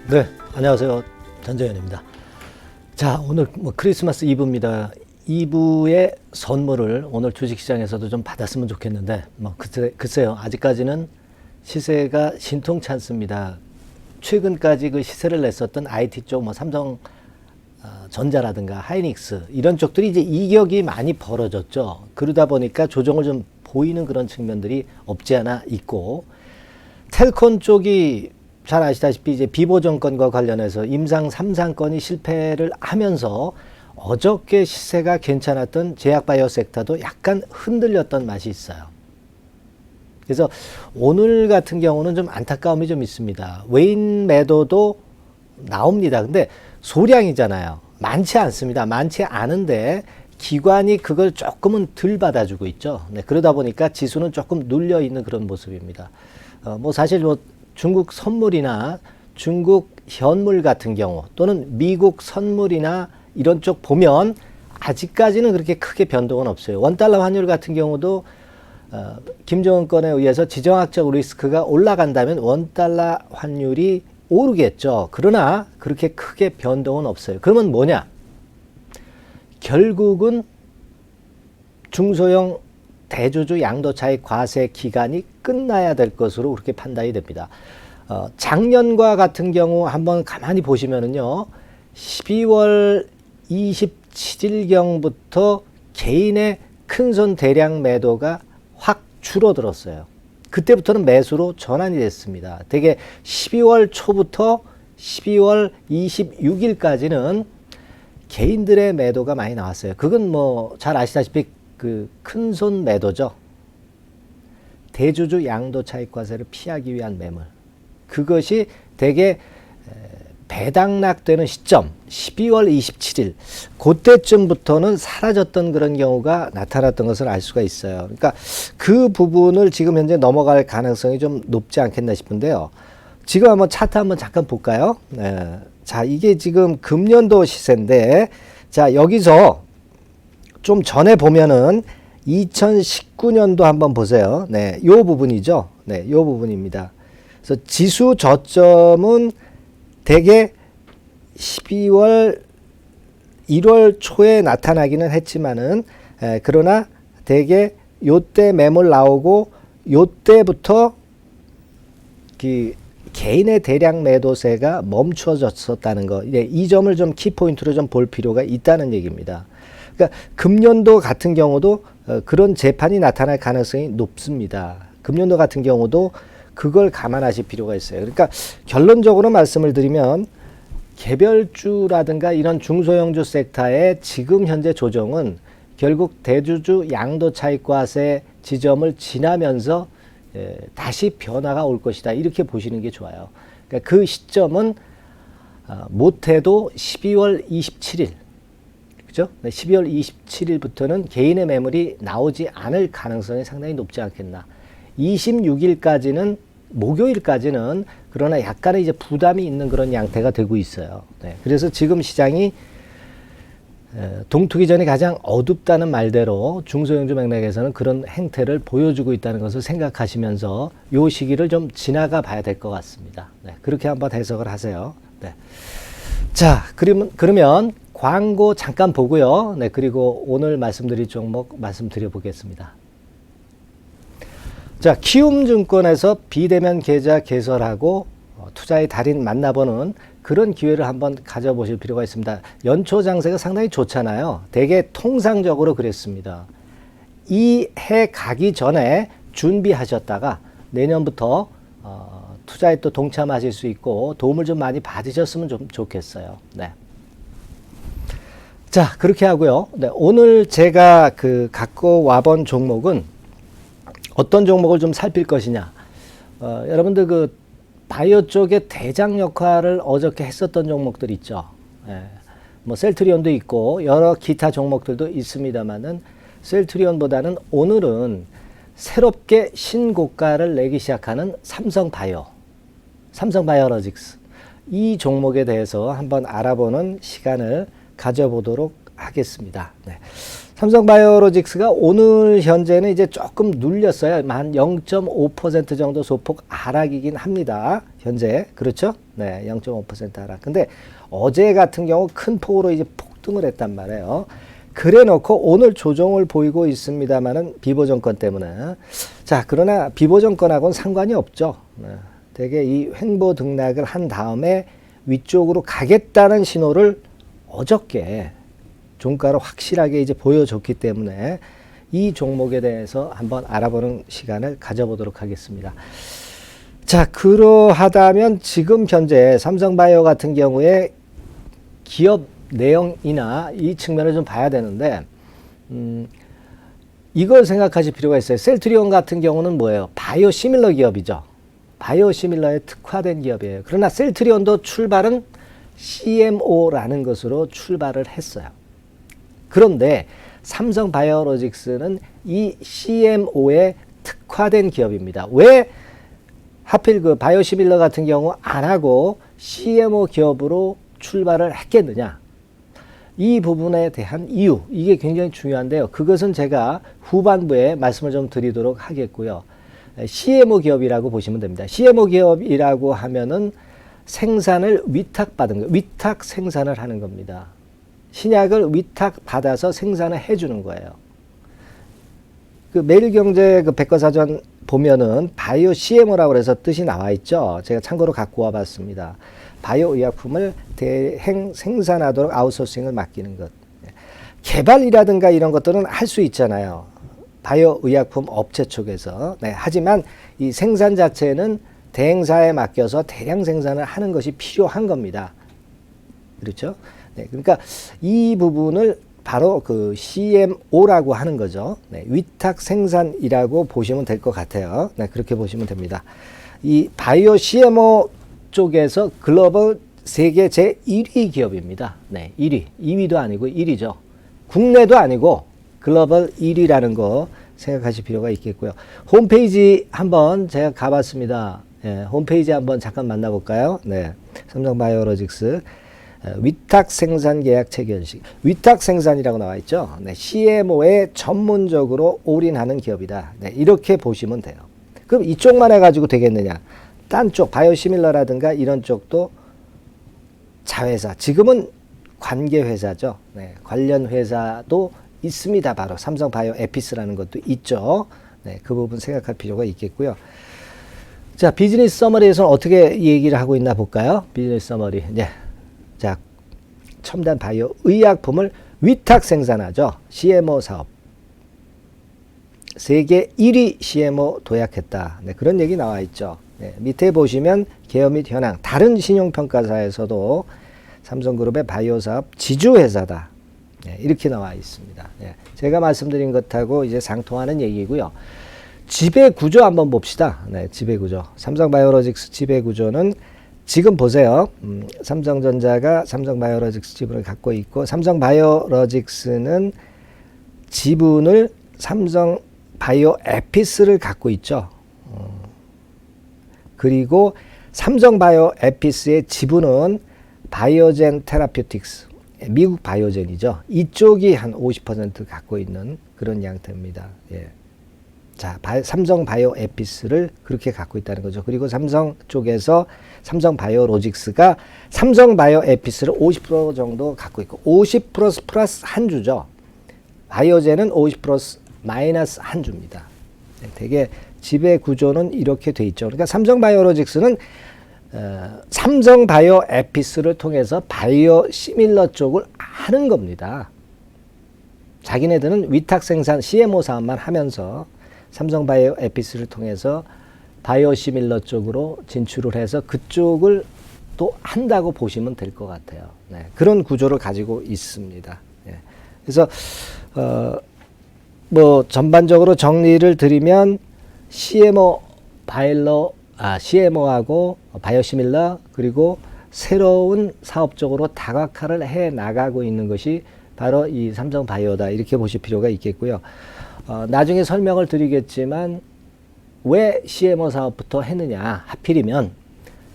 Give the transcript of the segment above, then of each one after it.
네, 안녕하세요. 전재현입니다. 자, 오늘 크리스마스 이브입니다. 이브의 선물을 오늘 주식시장에서도 좀 받았으면 좋겠는데, 글쎄요. 아직까지는 시세가 신통치 않습니다. 최근까지 그 시세를 냈었던 IT 쪽, 삼성 전자라든가 하이닉스 이런 쪽들이 이제 이격이 많이 벌어졌죠. 그러다 보니까 조정을 좀 보이는 그런 측면들이 없지 않아 있고, 텔콘 쪽이 잘 아시다시피 이제 비보 정권과 관련해서 임상 3상권이 실패를 하면서 어저께 시세가 괜찮았던 제약바이오 섹터도 약간 흔들렸던 맛이 있어요. 그래서 오늘 같은 경우는 좀 안타까움이 좀 있습니다. 외인 매도도 나옵니다. 근데 소량이잖아요. 많지 않습니다. 많지 않은데 기관이 그걸 조금은 덜 받아주고 있죠. 네, 그러다 보니까 지수는 조금 눌려 있는 그런 모습입니다. 사실 중국 선물이나 중국 현물 같은 경우 또는 미국 선물이나 이런 쪽 보면 아직까지는 그렇게 크게 변동은 없어요. 원달러 환율 같은 경우도 김정은 건에 의해서 지정학적 리스크가 올라간다면 원달러 환율이 오르겠죠. 그러나 그렇게 크게 변동은 없어요. 그러면 뭐냐? 결국은 중소형 대주주 양도차익 과세 기간이 끝나야 될 것으로 그렇게 판단이 됩니다. 작년과 같은 경우 한번 가만히 보시면은요, 12월 27일경부터 개인의 큰손 대량 매도가 확 줄어들었어요. 그때부터는 매수로 전환이 됐습니다. 대개 12월 초부터 12월 26일까지는 개인들의 매도가 많이 나왔어요. 그건 잘 아시다시피 그 큰손 매도죠. 대주주 양도차익과세를 피하기 위한 매물. 그것이 대개 배당락되는 시점 12월 27일 그때쯤부터는 사라졌던 그런 경우가 나타났던 것을 알 수가 있어요. 그러니까 그 부분을 지금 현재 넘어갈 가능성이 좀 높지 않겠나 싶은데요. 지금 한번 차트 한번 잠깐 볼까요? 네. 자, 이게 지금 금년도 시세인데, 자, 여기서 좀 전에 보면은 2019년도 한번 보세요. 네, 요 부분이죠. 네, 요 부분입니다. 그래서 지수 저점은 대개 12월, 1월 초에 나타나기는 했지만은, 그러나 대개 요때 매물 나오고 요때부터 개인의 대량 매도세가 멈춰졌었다는 거. 이 점을 좀 키포인트로 좀 볼 필요가 있다는 얘기입니다. 그러니까 금년도 같은 경우도 그런 재판이 나타날 가능성이 높습니다. 금년도 같은 경우도 그걸 감안하실 필요가 있어요. 그러니까 결론적으로 말씀을 드리면 개별주라든가 이런 중소형주 섹터의 지금 현재 조정은 결국 대주주 양도차익과세 지점을 지나면서 다시 변화가 올 것이다. 이렇게 보시는 게 좋아요. 그러니까 그 시점은 못해도 12월 27일. 그죠? 12월 27일부터는 개인의 매물이 나오지 않을 가능성이 상당히 높지 않겠나. 26일까지는, 목요일까지는 그러나 약간의 이제 부담이 있는 그런 양태가 되고 있어요. 네. 그래서 지금 시장이 동투기 전이 가장 어둡다는 말대로 중소형주 맥락에서는 그런 행태를 보여주고 있다는 것을 생각하시면서 이 시기를 좀 지나가 봐야 될 것 같습니다. 네, 그렇게 한번 해석을 하세요. 네. 자, 그러면 광고 잠깐 보고요. 네, 그리고 오늘 말씀드릴 종목 말씀드려 보겠습니다. 자, 키움증권에서 비대면 계좌 개설하고 투자의 달인 만나보는 그런 기회를 한번 가져보실 필요가 있습니다. 연초 장세가 상당히 좋잖아요. 되게 통상적으로 그랬습니다. 이 해 가기 전에 준비하셨다가 내년부터 투자에 또 동참하실 수 있고 도움을 좀 많이 받으셨으면 좀 좋겠어요. 네. 자, 그렇게 하고요. 네, 오늘 제가 갖고 와본 종목은 어떤 종목을 좀 살필 것이냐. 여러분들 바이오 쪽의 대장 역할을 어저께 했었던 종목들 있죠. 셀트리온도 있고 여러 기타 종목들도 있습니다만은 셀트리온보다는 오늘은 새롭게 신고가를 내기 시작하는 삼성바이오로직스 이 종목에 대해서 한번 알아보는 시간을 가져보도록 하겠습니다. 네. 삼성바이오로직스가 오늘 현재는 이제 조금 눌렸어요. 한 0.5% 정도 소폭 하락이긴 합니다. 현재. 그렇죠? 네, 0.5% 하락. 근데 어제 같은 경우 큰 폭으로 이제 폭등을 했단 말이에요. 그래 놓고 오늘 조정을 보이고 있습니다만은 비보정권 때문에. 자, 그러나 비보정권하고는 상관이 없죠. 네, 되게 이 횡보 등락을 한 다음에 위쪽으로 가겠다는 신호를 어저께 종가로 확실하게 이제 보여줬기 때문에 이 종목에 대해서 한번 알아보는 시간을 가져보도록 하겠습니다. 자, 그러하다면 지금 현재 삼성바이오 같은 경우에 기업 내용이나 이 측면을 좀 봐야 되는데, 이걸 생각하실 필요가 있어요. 셀트리온 같은 경우는 뭐예요? 바이오 시밀러 기업이죠. 바이오 시밀러에 특화된 기업이에요. 그러나 셀트리온도 출발은 CMO라는 것으로 출발을 했어요. 그런데 삼성바이오로직스는 이 CMO에 특화된 기업입니다. 왜 하필 그 바이오시밀러 같은 경우 안 하고 CMO 기업으로 출발을 했겠느냐? 이 부분에 대한 이유, 이게 굉장히 중요한데요. 그것은 제가 후반부에 말씀을 좀 드리도록 하겠고요. CMO 기업이라고 보시면 됩니다. CMO 기업이라고 하면은 생산을 위탁받은 거, 위탁 생산을 하는 겁니다. 신약을 위탁받아서 생산을 해주는 거예요. 그 매일경제 그 백과사전 보면은 바이오 CMO라고 해서 뜻이 나와 있죠. 제가 참고로 갖고 와봤습니다. 바이오 의약품을 대행 생산하도록 아웃소싱을 맡기는 것. 개발이라든가 이런 것들은 할 수 있잖아요. 바이오 의약품 업체 쪽에서. 네, 하지만 이 생산 자체는 대행사에 맡겨서 대량 생산을 하는 것이 필요한 겁니다. 그렇죠? 네, 그러니까 이 부분을 바로 그 CMO라고 하는 거죠. 네, 위탁 생산이라고 보시면 될 것 같아요. 네, 그렇게 보시면 됩니다. 이 바이오 CMO 쪽에서 글로벌 세계 제1위 기업입니다. 네, 1위. 2위도 아니고 1위죠. 국내도 아니고 글로벌 1위라는 거 생각하실 필요가 있겠고요. 홈페이지 한번 제가 가봤습니다. 네, 홈페이지 한번 잠깐 만나볼까요? 네, 삼성바이오로직스 위탁 생산 계약 체결식. 위탁 생산이라고 나와 있죠. 네, CMO에 전문적으로 올인하는 기업이다. 네, 이렇게 보시면 돼요. 그럼 이쪽만 해가지고 되겠느냐? 딴 쪽, 바이오시밀러라든가 이런 쪽도 자회사. 지금은 관계 회사죠. 네, 관련 회사도 있습니다. 바로 삼성바이오 에피스라는 것도 있죠. 네, 그 부분 생각할 필요가 있겠고요. 자, 비즈니스 서머리에서는 어떻게 얘기를 하고 있나 볼까요? 비즈니스 서머리. 네. 자, 첨단 바이오 의약품을 위탁 생산하죠. CMO 사업. 세계 1위 CMO 도약했다. 네, 그런 얘기 나와 있죠. 네, 밑에 보시면 개요 및 현황. 다른 신용평가사에서도 삼성그룹의 바이오 사업 지주회사다. 네, 이렇게 나와 있습니다. 네, 제가 말씀드린 것하고 이제 상통하는 얘기고요. 지배구조 한번 봅시다. 네, 지배구조. 삼성바이오로직스 지배구조는 지금 보세요. 삼성전자가 삼성바이오로직스 지분을 갖고 있고, 삼성바이오로직스는 지분을 삼성바이오에피스를 갖고 있죠. 그리고 삼성바이오에피스의 지분은 바이오젠 테라퓨틱스, 미국 바이오젠이죠. 이쪽이 한 50% 갖고 있는 그런 양태입니다. 예. 자, 삼성바이오에피스를 그렇게 갖고 있다는 거죠. 그리고 삼성 쪽에서 삼성바이오로직스가 삼성바이오에피스를 50% 정도 갖고 있고, 50% 플러스 한 주죠. 바이오젠은 50% 마이너스 한 주입니다. 네, 되게 지배 구조는 이렇게 돼 있죠. 그러니까 삼성바이오로직스는 삼성바이오에피스를 통해서 바이오 시밀러 쪽을 하는 겁니다. 자기네들은 위탁 생산 CMO 사업만 하면서 삼성바이오에피스를 통해서 바이오시밀러 쪽으로 진출을 해서 그쪽을 또 한다고 보시면 될 것 같아요. 네, 그런 구조를 가지고 있습니다. 네, 그래서 뭐 전반적으로 정리를 드리면 CMO하고 바이오시밀러, 그리고 새로운 사업적으로 다각화를 해 나가고 있는 것이 바로 이 삼성바이오다, 이렇게 보실 필요가 있겠고요. 나중에 설명을 드리겠지만 왜 CMO 사업부터 했느냐, 하필이면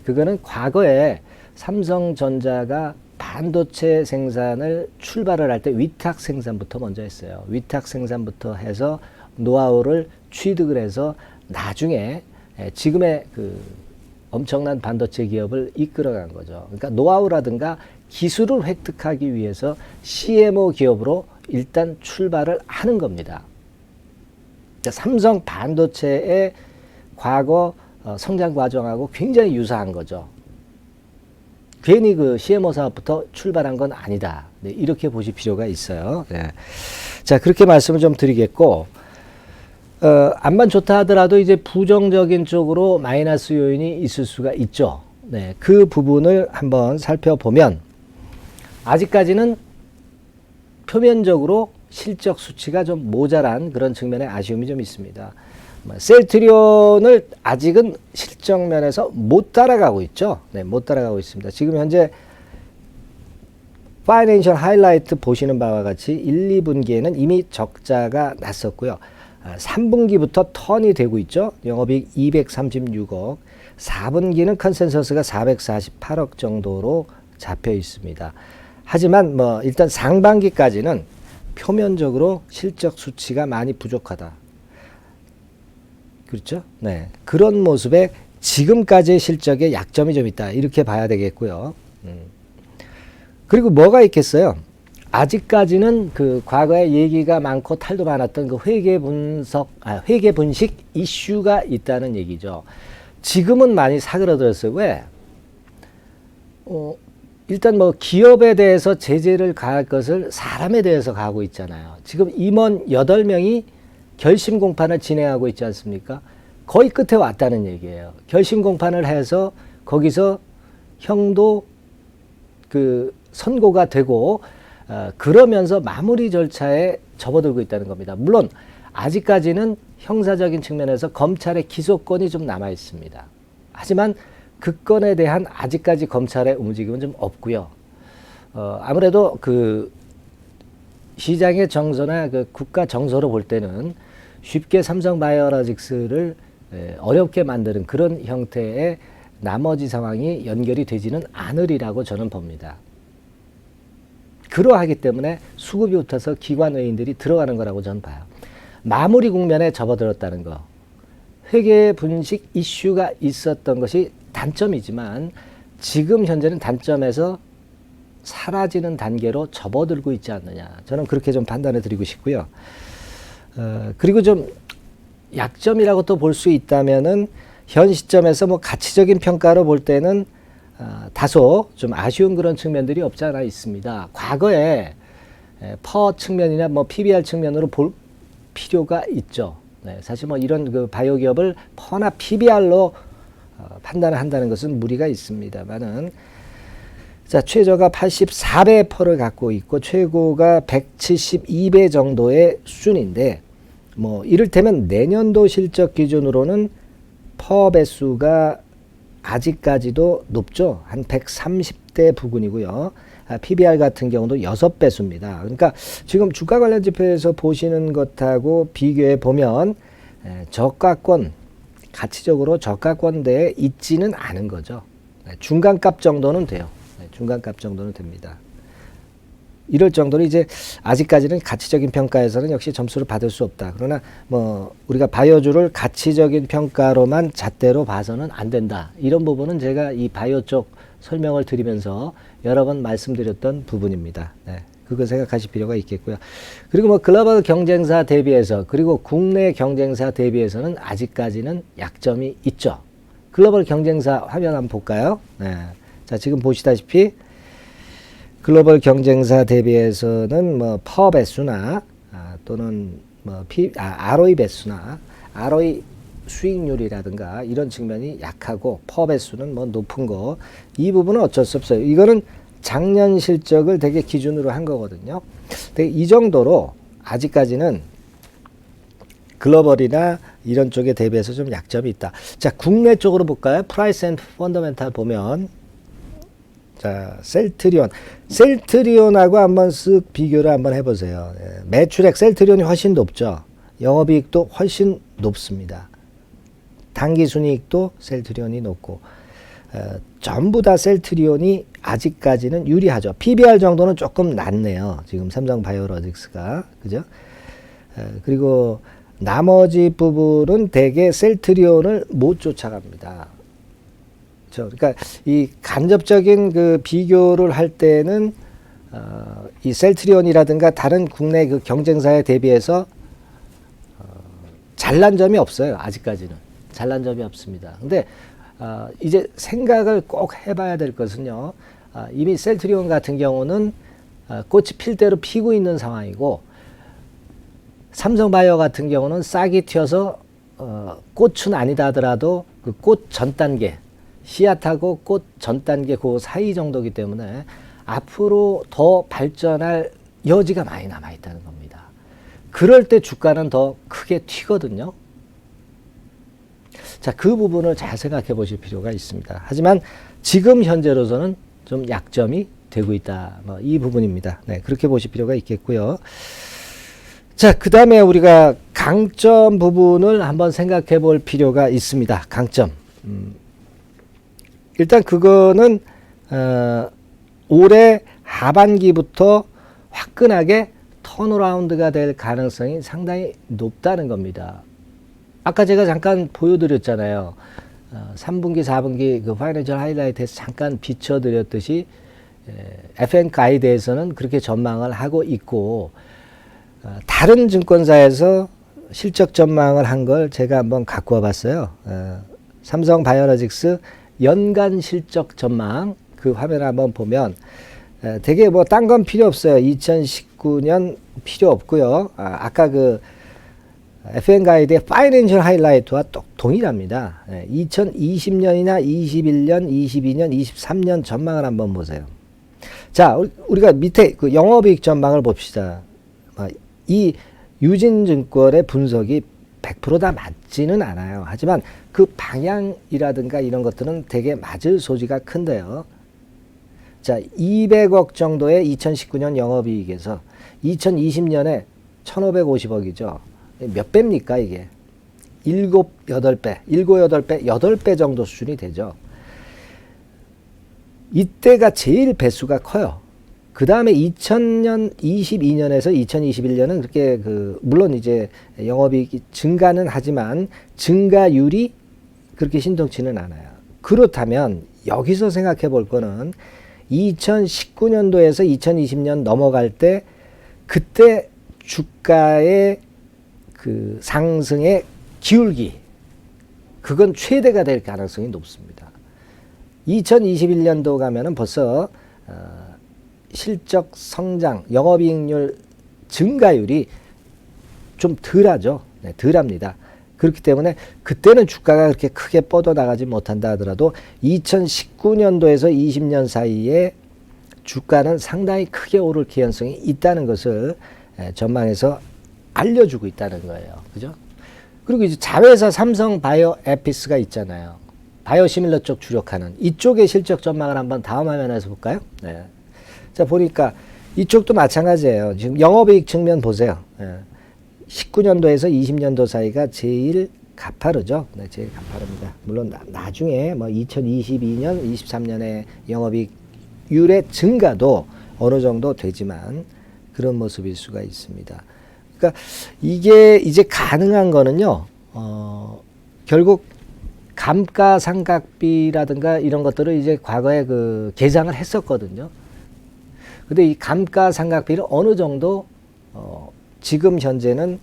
그거는 과거에 삼성전자가 반도체 생산을 출발을 할 때 위탁 생산부터 먼저 했어요. 위탁 생산부터 해서 노하우를 취득을 해서 나중에 지금의 그 엄청난 반도체 기업을 이끌어간 거죠. 그러니까 노하우라든가 기술을 획득하기 위해서 CMO 기업으로 일단 출발을 하는 겁니다. 그러니까 삼성 반도체의 과거 성장 과정하고 굉장히 유사한 거죠. 괜히 그 CMO 사업부터 출발한 건 아니다. 네, 이렇게 보실 필요가 있어요. 네. 자, 그렇게 말씀을 좀 드리겠고, 안만 좋다 하더라도 이제 부정적인 쪽으로 마이너스 요인이 있을 수가 있죠. 네, 그 부분을 한번 살펴보면, 아직까지는 표면적으로 실적 수치가 좀 모자란 그런 측면의 아쉬움이 좀 있습니다. 셀트리온을 아직은 실적 면에서 못 따라가고 있죠. 네, 못 따라가고 있습니다. 지금 현재 파이낸셜 하이라이트 보시는 바와 같이 1, 2분기에는 이미 적자가 났었고요. 3분기부터 턴이 되고 있죠. 영업이익 236억, 4분기는 컨센서스가 448억 정도로 잡혀 있습니다. 하지만 뭐 일단 상반기까지는 표면적으로 실적 수치가 많이 부족하다. 그렇죠? 네. 그런 모습에 지금까지의 실적에 약점이 좀 있다. 이렇게 봐야 되겠고요. 그리고 뭐가 있겠어요? 아직까지는 그 과거에 얘기가 많고 탈도 많았던 그 회계 분식 이슈가 있다는 얘기죠. 지금은 많이 사그라들었어요. 왜? 일단 뭐 기업에 대해서 제재를 가할 것을 사람에 대해서 가하고 있잖아요. 지금 임원 8명이 결심 공판을 진행하고 있지 않습니까? 거의 끝에 왔다는 얘기예요. 결심 공판을 해서 거기서 형도 그 선고가 되고 그러면서 마무리 절차에 접어들고 있다는 겁니다. 물론 아직까지는 형사적인 측면에서 검찰의 기소권이 좀 남아 있습니다. 하지만 그 건에 대한 아직까지 검찰의 움직임은 좀 없고요. 아무래도 그 시장의 정서나 그 국가 정서로 볼 때는 쉽게 삼성바이오로직스를 어렵게 만드는 그런 형태의 나머지 상황이 연결이 되지는 않으리라고 저는 봅니다. 그러하기 때문에 수급이 붙어서 기관 외인들이 들어가는 거라고 저는 봐요. 마무리 국면에 접어들었다는 거. 회계 분식 이슈가 있었던 것이 단점이지만 지금 현재는 단점에서 사라지는 단계로 접어들고 있지 않느냐. 저는 그렇게 좀 판단해 드리고 싶고요. 그리고 좀 약점이라고 또 볼 수 있다면은 현 시점에서 뭐 가치적인 평가로 볼 때는 다소 좀 아쉬운 그런 측면들이 없지 않아 있습니다. 과거에 퍼 측면이나 뭐 PBR 측면으로 볼 필요가 있죠. 네, 사실 뭐 이런 그 바이오 기업을 퍼나 PBR로 판단을 한다는 것은 무리가 있습니다만은 자, 최저가 84배 퍼를 갖고 있고 최고가 172배 정도의 수준인데 뭐 이를테면 내년도 실적 기준으로는 퍼 배수가 아직까지도 높죠. 한 130대 부근이고요. PBR 같은 경우도 6배수입니다. 그러니까 지금 주가 관련 지표에서 보시는 것하고 비교해 보면 저가권, 가치적으로 저가권대에 있지는 않은 거죠. 중간값 정도는 돼요. 중간값 정도는 됩니다. 이럴 정도로 이제 아직까지는 가치적인 평가에서는 역시 점수를 받을 수 없다. 그러나 뭐 우리가 바이오주를 가치적인 평가로만 잣대로 봐서는 안 된다. 이런 부분은 제가 이 바이오 쪽 설명을 드리면서 여러 번 말씀드렸던 부분입니다. 네, 그거 생각하실 필요가 있겠고요. 그리고 뭐 글로벌 경쟁사 대비해서 그리고 국내 경쟁사 대비해서는 아직까지는 약점이 있죠. 글로벌 경쟁사 화면 한번 볼까요? 네. 자, 지금 보시다시피 글로벌 경쟁사 대비해서는 뭐 퍼 배수나 또는 뭐 ROE 배수나 ROE 수익률이라든가 이런 측면이 약하고 퍼 배수는 뭐 높은 거, 이 부분은 어쩔 수 없어요. 이거는 작년 실적을 되게 기준으로 한 거거든요. 근데 이 정도로 아직까지는 글로벌이나 이런 쪽에 대비해서 좀 약점이 있다. 자, 국내 쪽으로 볼까요? 프라이스 앤 펀더멘탈 보면 자, 셀트리온하고 한번 쓱 비교를 한번 해보세요. 매출액 셀트리온이 훨씬 높죠. 영업이익도 훨씬 높습니다. 당기순이익도 셀트리온이 높고 전부 다 셀트리온이 아직까지는 유리하죠. PBR 정도는 조금 낮네요. 지금 삼성바이오로직스가. 그죠? 그리고 나머지 부분은 대개 셀트리온을 못 쫓아갑니다. 그러니까 이 간접적인 그 비교를 할 때는 이 셀트리온이라든가 다른 국내 그 경쟁사에 대비해서 잘난 점이 없어요. 아직까지는 잘난 점이 없습니다. 근데 이제 생각을 꼭 해봐야 될 것은요. 이미 셀트리온 같은 경우는 꽃이 필 대로 피고 있는 상황이고, 삼성바이오 같은 경우는 싹이 튀어서 꽃은 아니다 하더라도 그 꽃 전 단계, 씨앗하고 꽃 전 단계 그 사이 정도이기 때문에 앞으로 더 발전할 여지가 많이 남아 있다는 겁니다. 그럴 때 주가는 더 크게 튀거든요. 자, 그 부분을 잘 생각해 보실 필요가 있습니다. 하지만 지금 현재로서는 좀 약점이 되고 있다. 뭐 이 부분입니다. 네, 그렇게 보실 필요가 있겠고요. 자, 그 다음에 우리가 강점 부분을 한번 생각해 볼 필요가 있습니다. 강점. 일단 그거는 올해 하반기부터 화끈하게 턴어라운드가 될 가능성이 상당히 높다는 겁니다. 아까 제가 잠깐 보여드렸잖아요. 3분기, 4분기 그 파이낸셜 하이라이트에서 잠깐 비춰드렸듯이 FN 가이드에서는 그렇게 전망을 하고 있고, 다른 증권사에서 실적 전망을 한 걸 제가 한번 갖고 와봤어요. 삼성바이오로직스 연간 실적 전망, 그 화면을 한번 보면 되게 뭐 딴 건 필요 없어요. 2019년 필요 없고요. 아까 그 FN 가이드의 파이낸셜 하이라이트와 동일합니다. 2020년이나 21년, 22년, 23년 전망을 한번 보세요. 자, 우리가 밑에 그 영업이익 전망을 봅시다. 이 유진증권의 분석이 100% 다 맞지는 않아요. 하지만 그 방향이라든가 이런 것들은 되게 맞을 소지가 큰데요. 자, 200억 정도의 2019년 영업이익에서 2020년에 1,550억이죠. 몇 배입니까, 이게? 7, 8배, 7, 8배, 8배 정도 수준이 되죠. 이때가 제일 배수가 커요. 그 다음에 2022년에서 2021년은 그렇게 물론 이제 영업이익이 증가는 하지만 증가율이 그렇게 신통치는 않아요. 그렇다면 여기서 생각해 볼 거는 2019년도에서 2020년 넘어갈 때 그때 주가의 그 상승의 기울기, 그건 최대가 될 가능성이 높습니다. 2021년도 가면은 벌써 실적 성장, 영업이익률 증가율이 좀 덜하죠. 네, 덜합니다. 그렇기 때문에 그때는 주가가 그렇게 크게 뻗어나가지 못한다 하더라도 2019년도에서 20년 사이에 주가는 상당히 크게 오를 개연성이 있다는 것을 전망해서 알려주고 있다는 거예요. 그죠? 그리고 이제 자회사 삼성 바이오 에피스가 있잖아요. 바이오시밀러 쪽 주력하는 이쪽의 실적 전망을 한번 다음 화면에서 볼까요? 네. 자, 보니까 이쪽도 마찬가지예요. 지금 영업이익 측면 보세요. 19년도에서 20년도 사이가 제일 가파르죠. 네, 제일 가파릅니다. 물론 나중에 뭐 2022년, 23년에 영업이익률의 증가도 어느 정도 되지만 그런 모습일 수가 있습니다. 그러니까 이게 이제 가능한 거는요. 결국 감가상각비라든가 이런 것들을 이제 과거에 그 계상을 했었거든요. 근데 이 감가상각비를 어느 정도 지금 현재는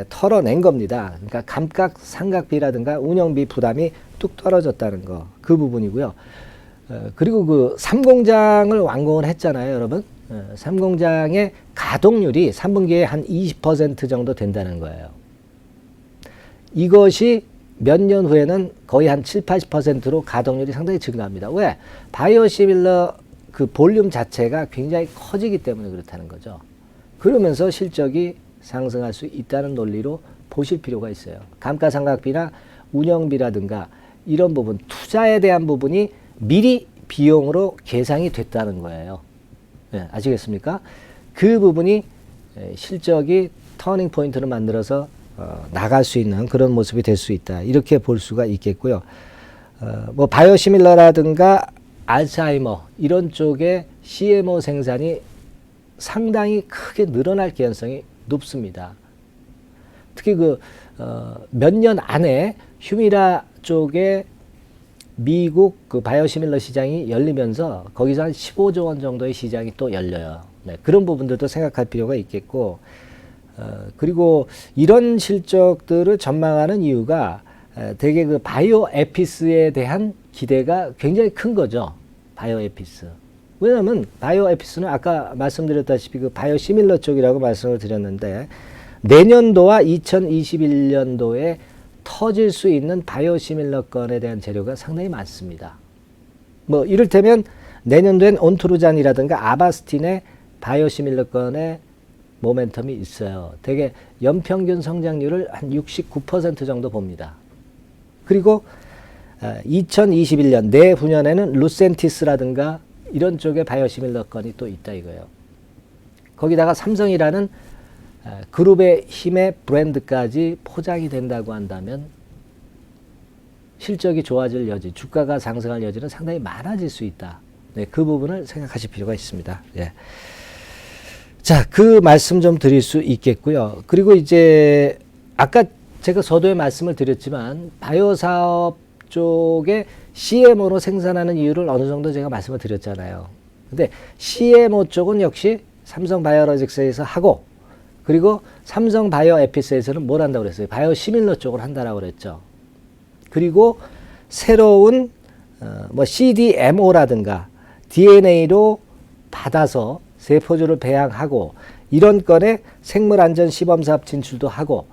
털어낸 겁니다. 그러니까 감가상각비라든가 운영비 부담이 뚝 떨어졌다는 거, 그 부분이고요. 그리고 그 3공장을 완공을 했잖아요, 여러분. 3공장의 가동률이 3분기에 한 20% 정도 된다는 거예요. 이것이 몇 년 후에는 거의 한 7, 80%로 가동률이 상당히 증가합니다. 왜? 바이오시밀러 그 볼륨 자체가 굉장히 커지기 때문에 그렇다는 거죠. 그러면서 실적이 상승할 수 있다는 논리로 보실 필요가 있어요. 감가상각비나 운영비라든가 이런 부분, 투자에 대한 부분이 미리 비용으로 계상이 됐다는 거예요. 네, 아시겠습니까? 그 부분이 실적이 터닝 포인트를 만들어서 나갈 수 있는 그런 모습이 될 수 있다. 이렇게 볼 수가 있겠고요. 뭐 바이오시밀러라든가 알츠하이머 이런 쪽에 CMO 생산이 상당히 크게 늘어날 개연성이 높습니다. 특히 몇 년 안에 휴미라 쪽에 미국 바이오시밀러 시장이 열리면서 거기서 한 15조 원 정도의 시장이 또 열려요. 네, 그런 부분들도 생각할 필요가 있겠고, 그리고 이런 실적들을 전망하는 이유가 되게 바이오 에피스에 대한 기대가 굉장히 큰 거죠. 바이오 에피스. 왜냐하면 바이오 에피스는 아까 말씀드렸다시피 바이오 시밀러 쪽이라고 말씀을 드렸는데, 내년도와 2021년도에 터질 수 있는 바이오 시밀러 건에 대한 재료가 상당히 많습니다. 뭐 이를테면 내년도엔 온트루잔이라든가 아바스틴의 바이오 시밀러 건에 모멘텀이 있어요. 되게 연평균 성장률을 한 69% 정도 봅니다. 그리고 2021년 내후년에는 루센티스라든가 이런 쪽에 바이오시밀러 건이 또 있다 이거예요. 거기다가 삼성이라는 그룹의 힘의 브랜드까지 포장이 된다고 한다면 실적이 좋아질 여지, 주가가 상승할 여지는 상당히 많아질 수 있다. 네, 그 부분을 생각하실 필요가 있습니다. 예. 자, 그 말씀 좀 드릴 수 있겠고요. 그리고 이제 아까 제가 서두에 말씀을 드렸지만 바이오 사업 쪽에 CMO로 생산하는 이유를 어느 정도 제가 말씀을 드렸잖아요. 근데 CMO 쪽은 역시 삼성 바이오로직스에서 하고, 그리고 삼성 바이오 에피스에서는 뭘 한다고 그랬어요? 바이오 시밀러 쪽을 한다라고 그랬죠. 그리고 새로운 CDMO라든가 DNA로 받아서 세포주를 배양하고 이런 건에 생물안전 시범사업 진출도 하고,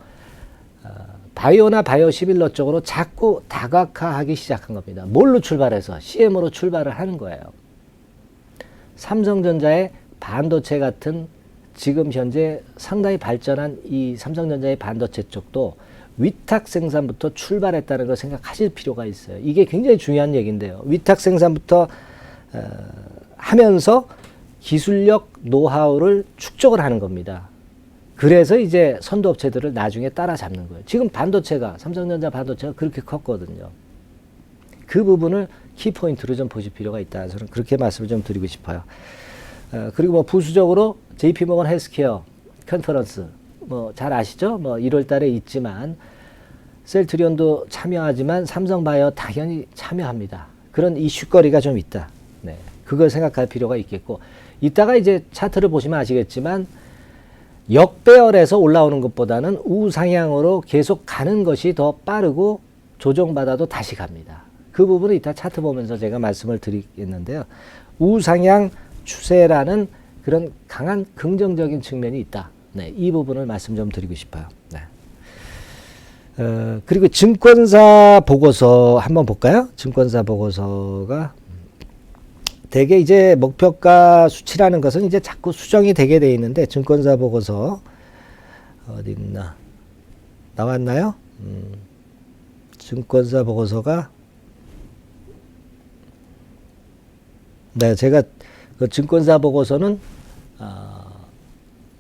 바이오나 바이오 시밀러 쪽으로 자꾸 다각화하기 시작한 겁니다. 뭘로 출발해서? CMO로 출발을 하는 거예요. 삼성전자의 반도체 같은 지금 현재 상당히 발전한 이 삼성전자의 반도체 쪽도 위탁 생산부터 출발했다는 걸 생각하실 필요가 있어요. 이게 굉장히 중요한 얘기인데요. 위탁 생산부터 하면서 기술력, 노하우를 축적을 하는 겁니다. 그래서 이제 선도업체들을 나중에 따라잡는 거예요. 지금 반도체가, 삼성전자 반도체가 그렇게 컸거든요. 그 부분을 키포인트로 좀 보실 필요가 있다. 저는 그렇게 말씀을 좀 드리고 싶어요. 그리고 부수적으로 JP모건 헬스케어 컨퍼런스, 잘 아시죠? 1월 달에 있지만, 셀트리온도 참여하지만 삼성바이오 당연히 참여합니다. 그런 이슈거리가 좀 있다. 네. 그걸 생각할 필요가 있겠고, 이따가 이제 차트를 보시면 아시겠지만, 역배열에서 올라오는 것보다는 우상향으로 계속 가는 것이 더 빠르고 조정받아도 다시 갑니다. 그 부분은 이따 차트 보면서 제가 말씀을 드리겠는데요. 우상향 추세라는 그런 강한 긍정적인 측면이 있다. 네, 이 부분을 말씀 좀 드리고 싶어요. 네. 그리고 증권사 보고서 한번 볼까요? 증권사 보고서가 대개 이제 목표가 수치라는 것은 이제 자꾸 수정이 되게 돼 있는데, 증권사 보고서 어디 있나? 나왔나요? 증권사 보고서가, 네, 제가 그 증권사 보고서는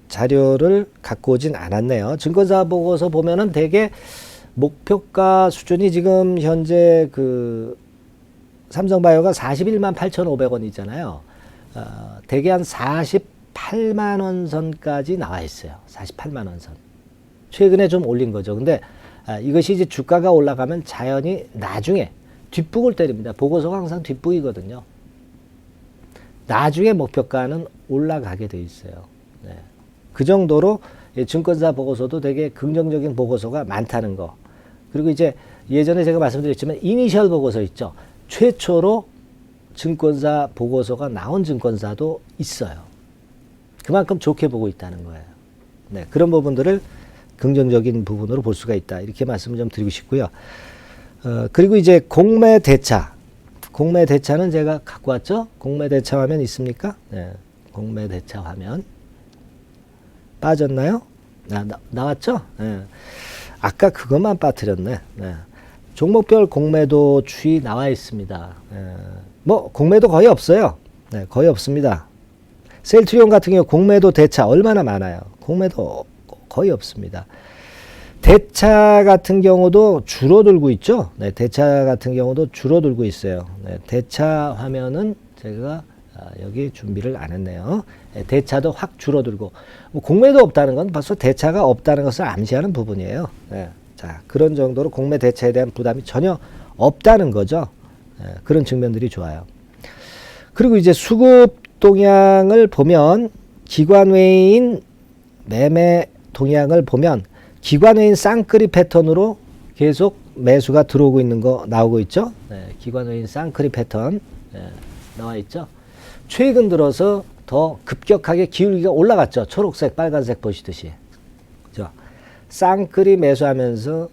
자료를 갖고 오진 않았네요. 증권사 보고서 보면은 대개 목표가 수준이 지금 현재 삼성바이오가 41만 8,500원이잖아요. 대개 한 48만 원 선까지 나와 있어요. 48만 원 선. 최근에 좀 올린 거죠. 근데 이것이 이제 주가가 올라가면 자연히 나중에 뒷북을 때립니다. 보고서가 항상 뒷북이거든요. 나중에 목표가는 올라가게 돼 있어요. 네. 그 정도로 증권사 보고서도 되게 긍정적인 보고서가 많다는 거. 그리고 이제 예전에 제가 말씀드렸지만 이니셜 보고서 있죠. 최초로 증권사 보고서가 나온 증권사도 있어요. 그만큼 좋게 보고 있다는 거예요. 네, 그런 부분들을 긍정적인 부분으로 볼 수가 있다. 이렇게 말씀을 좀 드리고 싶고요. 그리고 이제 공매 대차. 공매 대차는 제가 갖고 왔죠? 공매 대차 화면 있습니까? 네, 공매 대차 화면. 빠졌나요? 나왔죠? 네. 아까 그것만 빠뜨렸네. 네. 종목별 공매도 추이 나와 있습니다. 공매도 거의 없어요. 네, 거의 없습니다. 셀트리온 같은 경우 공매도 대차 얼마나 많아요? 공매도 거의 없습니다. 대차 같은 경우도 줄어들고 있죠. 네, 대차 같은 경우도 줄어들고 있어요. 네, 대차 화면은 제가 여기 준비를 안 했네요. 네, 대차도 확 줄어들고, 뭐 공매도 없다는 건 벌써 대차가 없다는 것을 암시하는 부분이에요. 네, 자, 그런 정도로 공매 대차에 대한 부담이 전혀 없다는 거죠. 네, 그런 측면들이 좋아요. 그리고 이제 수급 동향을 보면, 기관 외인 매매 동향을 보면 기관 외인 쌍끌이 패턴으로 계속 매수가 들어오고 있는 거 나오고 있죠. 네, 기관 외인 쌍끌이 패턴 나와 있죠. 최근 들어서 더 급격하게 기울기가 올라갔죠. 초록색, 빨간색 보시듯이. 그죠? 쌍끌이 매수하면서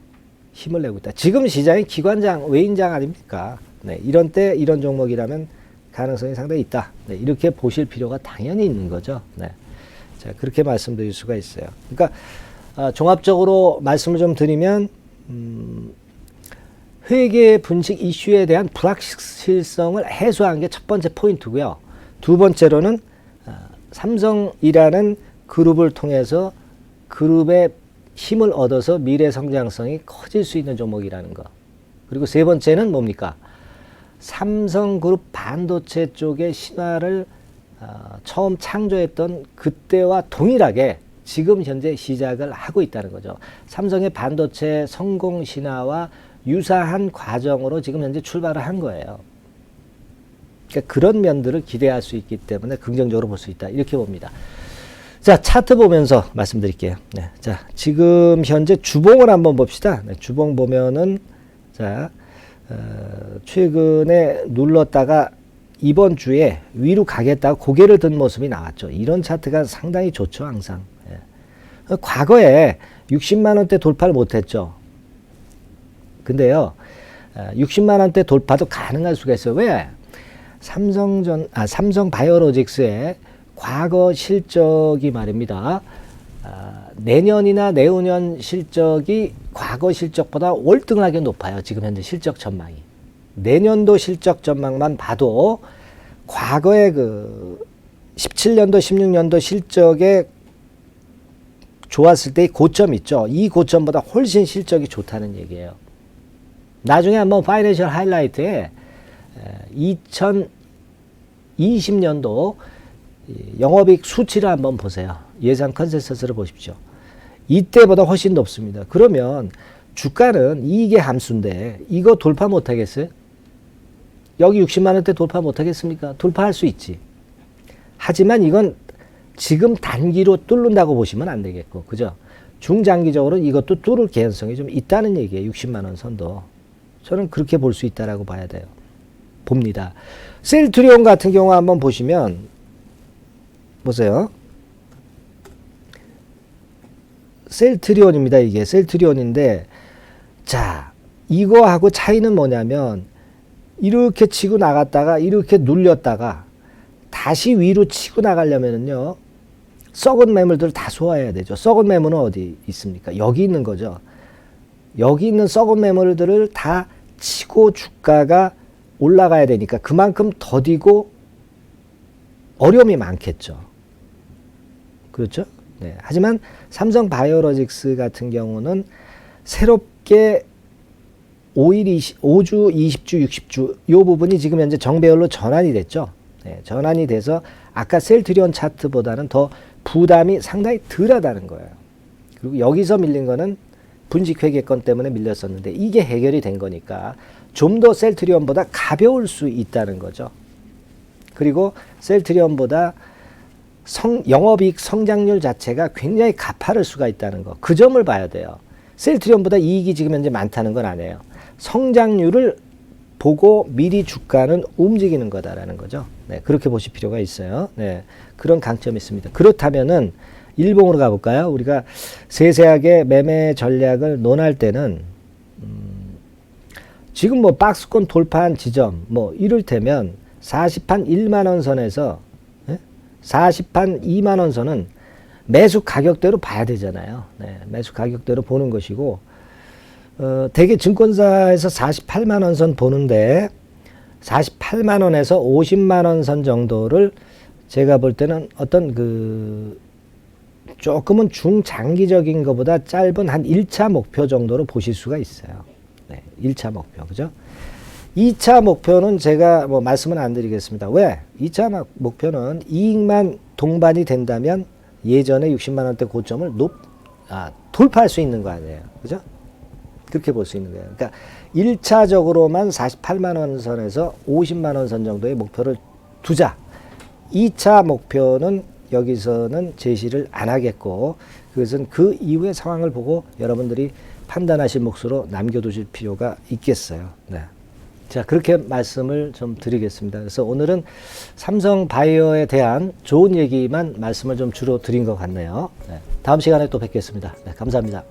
힘을 내고 있다. 지금 시장이 기관장, 외인장 아닙니까? 네, 이런 때 이런 종목이라면 가능성이 상당히 있다. 네, 이렇게 보실 필요가 당연히 있는 거죠. 네. 자, 그렇게 말씀드릴 수가 있어요. 그러니까 종합적으로 말씀을 좀 드리면, 회계 분식 이슈에 대한 불확실성을 해소한 게 첫 번째 포인트고요. 두 번째로는 삼성이라는 그룹을 통해서 그룹의 힘을 얻어서 미래 성장성이 커질 수 있는 종목이라는 거. 그리고 세 번째는 뭡니까? 삼성그룹 반도체 쪽의 신화를 처음 창조했던 그때와 동일하게 지금 현재 시작을 하고 있다는 거죠. 삼성의 반도체 성공 신화와 유사한 과정으로 지금 현재 출발을 한 거예요. 그러니까 그런 면들을 기대할 수 있기 때문에 긍정적으로 볼 수 있다. 이렇게 봅니다. 자, 차트 보면서 말씀드릴게요. 네, 자, 지금 현재 주봉을 한번 봅시다. 네, 주봉 보면은, 자, 최근에 눌렀다가 이번 주에 위로 가겠다고 고개를 든 모습이 나왔죠. 이런 차트가 상당히 좋죠, 항상. 예. 과거에 60만 원대 돌파를 못했죠. 근데요, 60만 원대 돌파도 가능할 수가 있어요. 왜? 삼성바이오로직스의 과거 실적이 말입니다. 내년이나 내후년 실적이 과거 실적보다 월등하게 높아요. 지금 현재 실적 전망이. 내년도 실적 전망만 봐도 과거의 그 17년도, 16년도 실적에 좋았을 때의 고점 있죠. 이 고점보다 훨씬 실적이 좋다는 얘기예요. 나중에 한번 파이낸셜 하이라이트에 2020년도 영업이익 수치를 한번 보세요. 예상 컨센서스를 보십시오. 이때보다 훨씬 높습니다. 그러면 주가는 이익의 함수인데 이거 돌파 못 하겠어요? 여기 60만 원대 돌파 못 하겠습니까? 돌파할 수 있지. 하지만 이건 지금 단기로 뚫는다고 보시면 안 되겠고, 그죠? 중장기적으로 이것도 뚫을 개연성이 좀 있다는 얘기예요. 60만 원 선도. 저는 그렇게 볼 수 있다라고 봐야 돼요. 봅니다. 셀트리온 같은 경우 한번 보시면 보세요. 셀트리온입니다. 이게 셀트리온인데, 자, 이거하고 차이는 뭐냐면 이렇게 치고 나갔다가 이렇게 눌렸다가 다시 위로 치고 나가려면은요, 썩은 매물들을 다 소화해야 되죠. 썩은 매물은 어디 있습니까? 여기 있는 거죠. 여기 있는 썩은 매물들을 다 치고 주가가 올라가야 되니까 그만큼 더디고 어려움이 많겠죠. 그렇죠? 네. 하지만 삼성바이오로직스 같은 경우는 새롭게 5주, 20주, 60주 이 부분이 지금 현재 정배열로 전환이 됐죠. 네. 전환이 돼서 아까 셀트리온 차트보다는 더 부담이 상당히 덜하다는 거예요. 그리고 여기서 밀린 거는 분식회계권 때문에 밀렸었는데 이게 해결이 된 거니까 좀 더 셀트리온보다 가벼울 수 있다는 거죠. 그리고 셀트리온보다 영업이익 성장률 자체가 굉장히 가파를 수가 있다는 거. 그 점을 봐야 돼요. 셀트리온보다 이익이 지금 현재 많다는 건 아니에요. 성장률을 보고 미리 주가는 움직이는 거다라는 거죠. 네, 그렇게 보실 필요가 있어요. 네, 그런 강점이 있습니다. 그렇다면은 일봉으로 가볼까요? 우리가 세세하게 매매 전략을 논할 때는 지금 뭐 박스권 돌파한 지점 뭐 이를테면 40판 1만원 선에서 40판 2만원 선은 매수 가격대로 봐야 되잖아요. 네, 매수 가격대로 보는 것이고 대개 증권사에서 48만원 선 보는데 48만원에서 50만원 선 정도를 제가 볼 때는 어떤 그 조금은 중장기적인 것보다 짧은 한 1차 목표 정도로 보실 수가 있어요. 네, 1차 목표. 그죠? 2차 목표는 제가 뭐 말씀은 안 드리겠습니다. 왜? 2차 목표는 이익만 동반이 된다면 예전에 60만 원대 고점을 돌파할 수 있는 거 아니에요. 그죠? 그렇게 볼 수 있는 거예요. 그러니까 1차적으로만 48만 원 선에서 50만 원 선 정도의 목표를 두자. 2차 목표는 여기서는 제시를 안 하겠고, 그것은 그 이후의 상황을 보고 여러분들이 판단하실 몫으로 남겨두실 필요가 있겠어요. 네. 자, 그렇게 말씀을 좀 드리겠습니다. 그래서 오늘은 삼성바이오에 대한 좋은 얘기만 말씀을 좀 주로 드린 것 같네요. 네. 다음 시간에 또 뵙겠습니다. 네, 감사합니다.